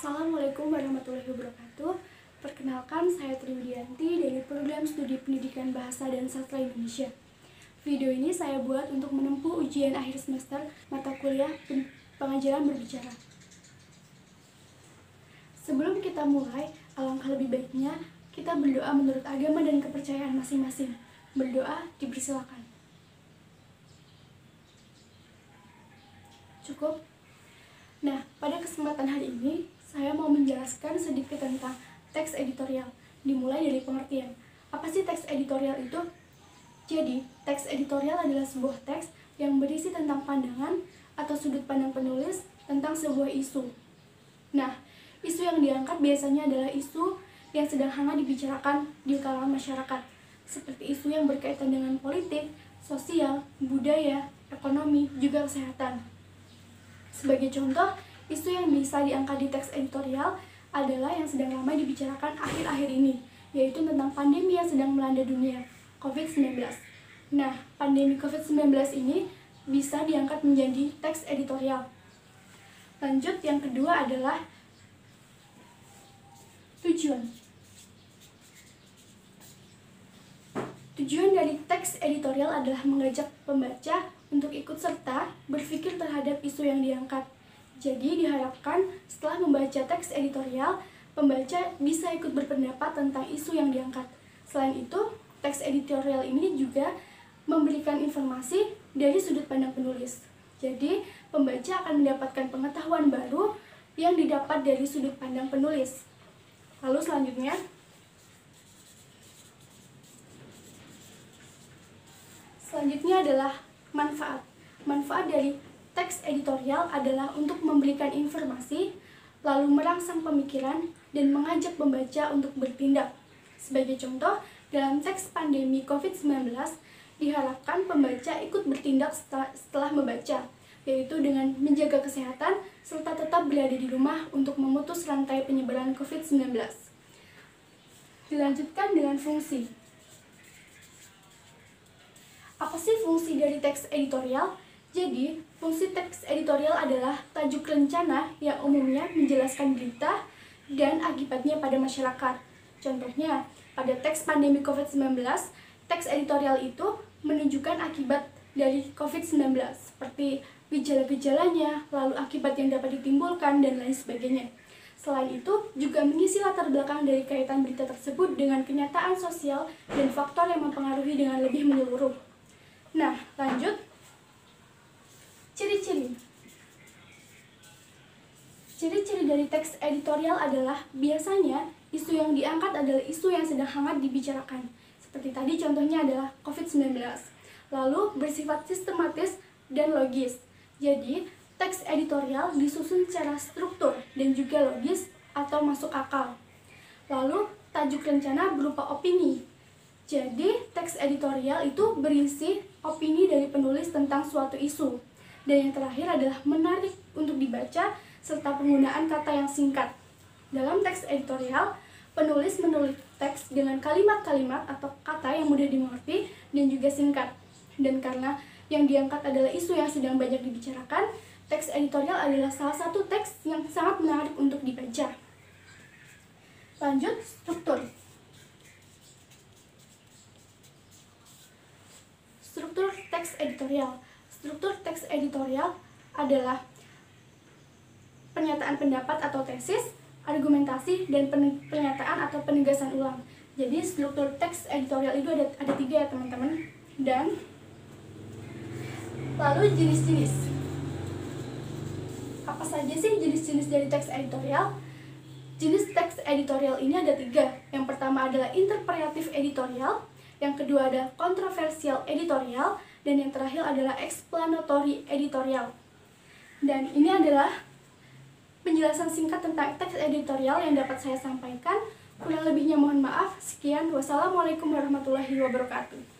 Assalamualaikum warahmatullahi wabarakatuh. Perkenalkan, saya Triwidianti dari Program Studi Pendidikan Bahasa dan Sastra Indonesia. Video ini saya buat untuk menempuh ujian akhir semester mata kuliah pengajaran berbicara. Sebelum kita mulai, alangkah lebih baiknya kita berdoa menurut agama dan kepercayaan masing-masing. Berdoa dipersilakan. Cukup? Nah, pada kesempatan hari ini, saya mau menjelaskan sedikit tentang teks editorial, dimulai dari pengertian. Apa sih teks editorial itu? Jadi, teks editorial adalah sebuah teks yang berisi tentang pandangan atau sudut pandang penulis tentang sebuah isu. Nah, isu yang diangkat biasanya adalah isu yang sedang hangat dibicarakan di kalangan masyarakat, seperti isu yang berkaitan dengan politik, sosial, budaya, ekonomi, juga kesehatan. Sebagai contoh, isu yang bisa diangkat di teks editorial adalah yang sedang ramai dibicarakan akhir-akhir ini, yaitu tentang pandemi yang sedang melanda dunia, COVID-19. Nah, pandemi COVID-19 ini bisa diangkat menjadi teks editorial. Lanjut, yang kedua adalah tujuan. Tujuan dari teks editorial adalah mengajak pembaca untuk ikut serta berpikir terhadap isu yang diangkat. Jadi diharapkan setelah membaca teks editorial, pembaca bisa ikut berpendapat tentang isu yang diangkat. Selain itu, teks editorial ini juga memberikan informasi dari sudut pandang penulis. Jadi, pembaca akan mendapatkan pengetahuan baru yang didapat dari sudut pandang penulis. Lalu selanjutnya, adalah manfaat. Manfaat dari teks editorial adalah untuk memberikan informasi, lalu merangsang pemikiran, dan mengajak pembaca untuk bertindak. Sebagai contoh, dalam teks pandemi COVID-19, diharapkan pembaca ikut bertindak setelah membaca, yaitu dengan menjaga kesehatan, serta tetap berada di rumah untuk memutus rantai penyebaran COVID-19. Dilanjutkan dengan fungsi. Apa sih fungsi dari teks editorial? Jadi, fungsi teks editorial adalah tajuk rencana yang umumnya menjelaskan berita dan akibatnya pada masyarakat. Contohnya, pada teks pandemi COVID-19, teks editorial itu menunjukkan akibat dari COVID-19, seperti gejala-gejalanya, lalu akibat yang dapat ditimbulkan, dan lain sebagainya. Selain itu, juga mengisi latar belakang dari kaitan berita tersebut dengan kenyataan sosial dan faktor yang mempengaruhi dengan lebih menyeluruh. Nah, lanjut. Ciri-ciri. Ciri-ciri dari teks editorial adalah biasanya isu yang diangkat adalah isu yang sedang hangat dibicarakan. Seperti tadi contohnya adalah COVID-19. Lalu bersifat sistematis dan logis. Jadi, teks editorial disusun secara struktur dan juga logis atau masuk akal. Lalu, tajuk rencana berupa opini. Jadi, teks editorial itu berisi opini dari penulis tentang suatu isu. Dan yang terakhir adalah menarik untuk dibaca serta penggunaan kata yang singkat. Dalam teks editorial, penulis menulis teks dengan kalimat-kalimat atau kata yang mudah dimengerti dan juga singkat. Dan karena yang diangkat adalah isu yang sedang banyak dibicarakan, teks editorial adalah salah satu teks yang sangat menarik untuk dibaca. Lanjut, struktur. Struktur teks editorial. Struktur teks editorial adalah pernyataan pendapat atau tesis, argumentasi, dan pernyataan atau penegasan ulang. Jadi struktur teks editorial itu ada 3 ya teman-teman. Dan lalu jenis-jenis. Apa saja sih jenis-jenis dari teks editorial? Jenis teks editorial ini ada 3. Yang pertama adalah interpretatif editorial, yang kedua ada kontroversial editorial, dan yang terakhir adalah explanatory editorial. Dan ini adalah penjelasan singkat tentang teks editorial yang dapat saya sampaikan. Kurang lebihnya mohon maaf. Sekian, wassalamualaikum warahmatullahi wabarakatuh.